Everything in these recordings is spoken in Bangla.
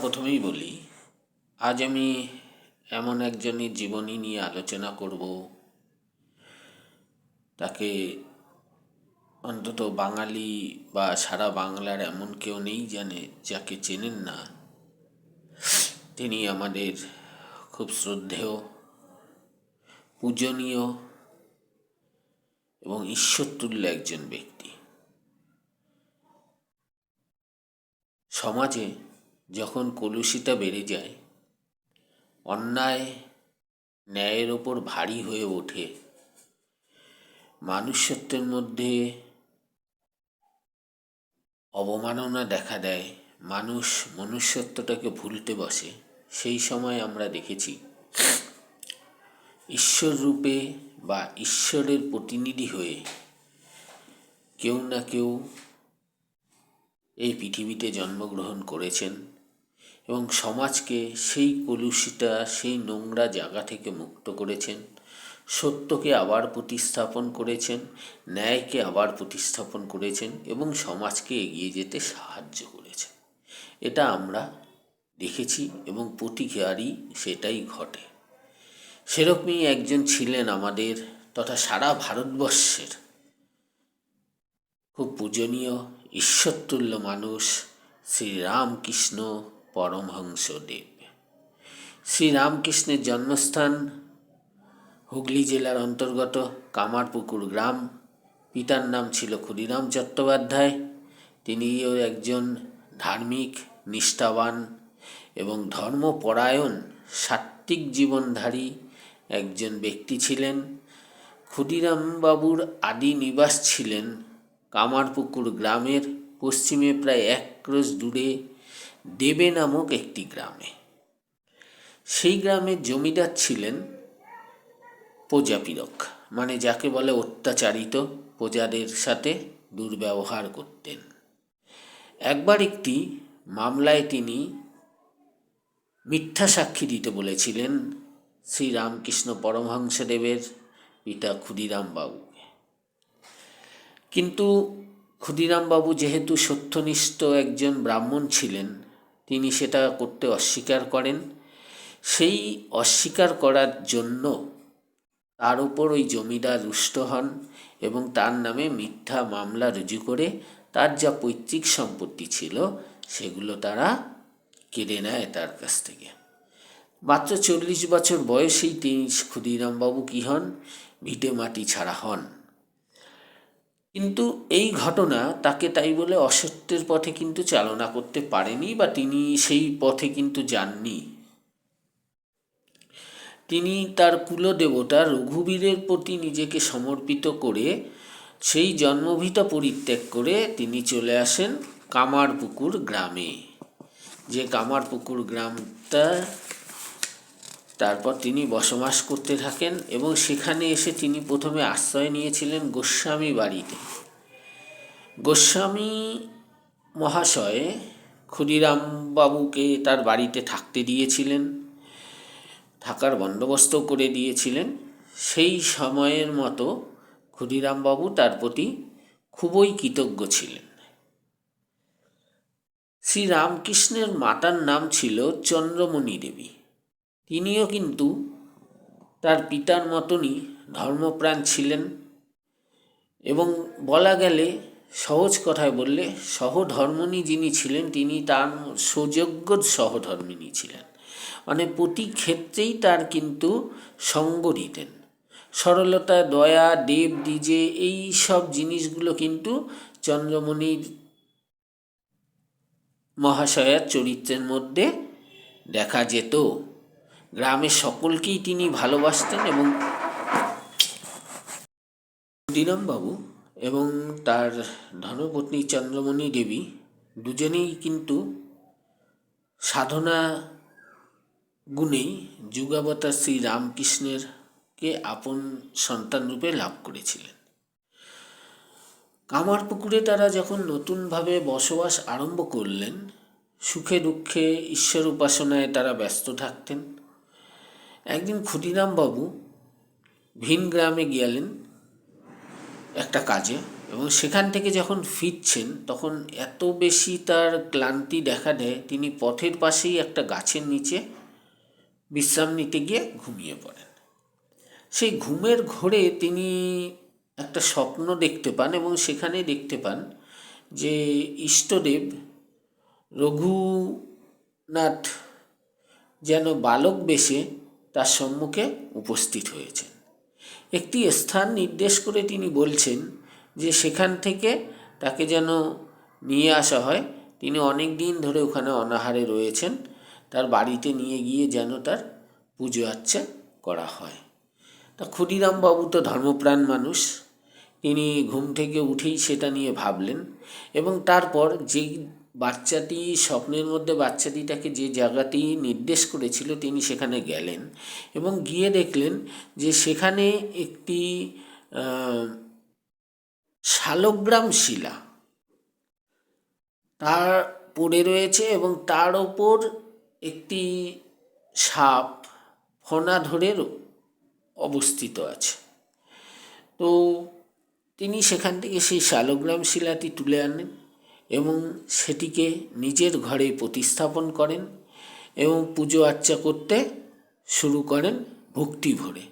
প্রথমেই বলি, আজ আমি এমন একজনের জীবনী নিয়ে আলোচনা করব, তাকে অন্তত বাঙালি বা সারা বাংলার এমন কেউ নেই জানে যাকে চেনেন না। তিনি আমাদের খুব শ্রদ্ধেয়, পূজনীয় এবং ঈশ্বরতুল্য একজন ব্যক্তি। সমাজে যখন কলুষিতা বেড়ে যায়, অন্যায় ন্যায়ের ওপর ভারী হয়ে ওঠে, মানুষত্বের মধ্যে অবমাননা দেখা দেয়, মানুষ মনুষ্যত্বটাকে ভুলতে বসে, সেই সময় আমরা দেখেছি ঈশ্বর রূপে বা ঈশ্বরের প্রতিনিধি হয়ে কেউ না কেউ এই পৃথিবীতে জন্মগ্রহণ করেছেন এবং সমাজকে সেই কলুষিতা, সেই নোংরা জায়গা থেকে মুক্ত করেছেন, সত্যকে আবার প্রতিস্থাপন করেছেন, ন্যায়কে আবার প্রতিস্থাপন করেছেন এবং সমাজকে এগিয়ে যেতে সাহায্য করেছেন। এটা আমরা দেখেছি এবং প্রতিবারই সেটাই ঘটে। সেরকমই একজন ছিলেন আমাদের তথা সারা ভারতবর্ষের খুব পূজনীয় ঈশ্বরতুল্য মানুষ, শ্রীরামকৃষ্ণ পরমহংসদেব। শ্রীরামকৃষ্ণের জন্মস্থান হুগলি জেলার অন্তর্গত কামারপুকুর গ্রাম। পিতার নাম ছিল ক্ষুদিরাম চট্টোপাধ্যায়। তিনিও একজন ধার্মিক, নিষ্ঠাবান এবং ধর্মপরায়ণ, সাত্ত্বিক জীবনধারী একজন ব্যক্তি ছিলেন। ক্ষুদিরামবাবুর আদি নিবাস ছিলেন কামারপুকুর গ্রামের পশ্চিমে প্রায় 1 ক্রোশ দূরে দেবে নামক একটি গ্রামে। সেই গ্রামের জমিদার ছিলেন প্রজাপীড়ক, মানে যাকে বলে অত্যাচারিত, প্রজাদের সাথে দুর্ব্যবহার করতেন। একবার একটি মামলায় তিনি মিথ্যা সাক্ষী দিতে বলেছিলেন শ্রীরামকৃষ্ণ পরমহংসদেবের পিতা ক্ষুদিরামবাবুকে। কিন্তু ক্ষুদিরামবাবু যেহেতু সত্যনিষ্ঠ একজন ব্রাহ্মণ ছিলেন, তিনি সেটা করতে অস্বীকার করেন। সেই অস্বীকার করার জন্য তার উপর ওই জমিদার রুষ্ট হন এবং তার নামে মিথ্যা মামলা রুজু করে তার যা পৈতৃক সম্পত্তি ছিল সেগুলো তারা কেড়ে নেয় তার কাছ থেকে। মাত্র 40 বছর বয়সেই তিনি ক্ষুদিরামবাবু কী হন, ভিটে মাটি ছাড়া হন। কিন্তু এই ঘটনা তাকে তাই বলে অসত্যের পথে কিন্তু চালনা করতে পারেনি, বা তিনি সেই পথে কিন্তু যাননি। তিনি তার কুলদেবতা রঘুবীরের প্রতি নিজেকে সমর্পিত করে সেই জন্মভিটা পরিত্যাগ করে তিনি চলে আসেন কামারপুকুর গ্রামে। যে কামারপুকুর গ্রামটা, তারপর তিনি বসবাস করতে থাকেন এবং সেখানে এসে তিনি প্রথমে আশ্রয় নিয়েছিলেন গোস্বামী বাড়িতে। গোস্বামী মহাশয় ক্ষুদিরামবাবুকে তার বাড়িতে থাকতে দিয়েছিলেন, থাকার বন্দোবস্ত করে দিয়েছিলেন। সেই সময়ের মতো ক্ষুদিরামবাবু তার প্রতি খুবই কৃতজ্ঞ ছিলেন। শ্রীরামকৃষ্ণের মাতার নাম ছিল চন্দ্রমণি দেবী। তিনিও কিন্তু তার পিতার মতনই ধর্মপ্রাণ ছিলেন এবং বলা গেলে, সহজ কথায় বললে, সহধর্মিণী যিনি ছিলেন তিনি তার সুযোগ্য সহধর্মিণী ছিলেন। মানে প্রতি ক্ষেত্রেই তার কিন্তু সঙ্গ দিতেন। সরলতা, দয়া, দেব দ্বিজে, এই সব জিনিসগুলো কিন্তু চন্দ্রমণির মহাশয়ার চরিত্রের মধ্যে দেখা যেত। গ্রামের সকলকেই তিনি ভালোবাসতেন এবং ক্ষুদিরামবাবু এবং তার ধর্মপত্নী চন্দ্রমণি দেবী দুজনেই কিন্তু সাধনা গুণেই যুগাবতার শ্রী রামকৃষ্ণেরকে আপন সন্তান রূপে লাভ করেছিলেন। কামারপুকুরে তারা যখন নতুনভাবে বসবাস আরম্ভ করলেন, সুখে দুঃখে ঈশ্বর উপাসনায় তারা ব্যস্ত থাকতেন। একদিন ক্ষুদিরামবাবু ভিন গ্রামে গেলেন একটা কাজে এবং সেখান থেকে যখন ফিরছেন তখন এত বেশি তার ক্লান্তি দেখা দেয়, তিনি পথের পাশেই একটা গাছের নিচে বিশ্রাম নিতে গিয়ে ঘুমিয়ে পড়েন। সেই ঘুমের ঘোরে তিনি একটা স্বপ্ন দেখতে পান এবং সেখানে দেখতে পান যে ইষ্টদেব রঘুনাথ যেন বালক বেশে তার সম্মুখে উপস্থিত হয়েছেন। একটি স্থান নির্দেশ করে তিনি বলছেন যে সেখান থেকে তাকে যেন নিয়ে আসা হয়। তিনি অনেক দিন ধরে ওখানে অনাহারে রয়েছেন, তার বাড়িতে নিয়ে গিয়ে যেন তার পুজো আর্চা করা হয়। তা ক্ষুদিরামবাবু তো ধর্মপ্রাণ মানুষ, তিনি ঘুম থেকে উঠেই সেটা নিয়ে ভাবলেন এবং তারপর যেই বাচ্চাটি স্বপ্নের মধ্যে বাচ্চাটিটাকে যে জায়গাটি নির্দেশ করেছিল তিনি সেখানে গেলেন এবং গিয়ে দেখলেন যে সেখানে একটি শালগ্রাম শিলা তার পড়ে রয়েছে এবং তার ওপর একটি সাপ ফনা ধরে অবস্থিত আছে। তো তিনি সেখান থেকে সেই শালগ্রাম শিলাটি তুলে আনেন এবং সেটিকে নিজের ঘরে প্রতিস্থাপন করেন এবং পুজো আর্চা করতে শুরু করেন ভক্তি ভরে।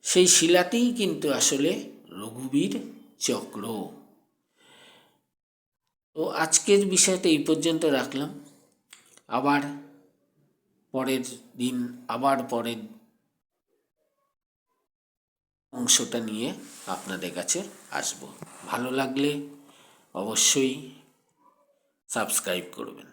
সেই শিলাটিই কিন্তু আসলে রঘুবীর চক্র। তো আজকের বিষয়টা এই পর্যন্ত রাখলাম। আবার পরের দিন পরের অংশটা নিয়ে আপনাদের কাছে আসব। ভালো লাগলে অবশ্যই সাবস্ক্রাইব করবেন।